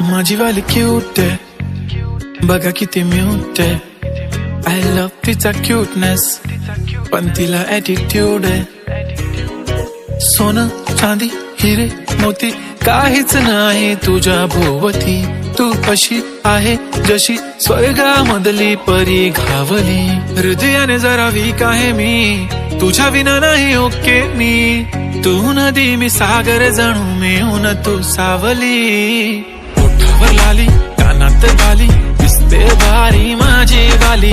माझी वाली क्यूट आहे, बघा किती म्यूट आहे. आय लव्ह तिचा क्यूटनेस, पण तिला ॲटिट्यूड आहे. सोनं चांदी हिरे मोती काहीच नाही तुझ्या भोवती. तू अशी आहे जशी स्वर्गामधली परी घावली. हृदयाने जरा वीक आहे मी, तुझ्या विना नाही ओके मी. तू नदी मी सागर जणू मिळून तू सावली. ओठावर लाली कानात बाली दिसते भारी माझी वाली.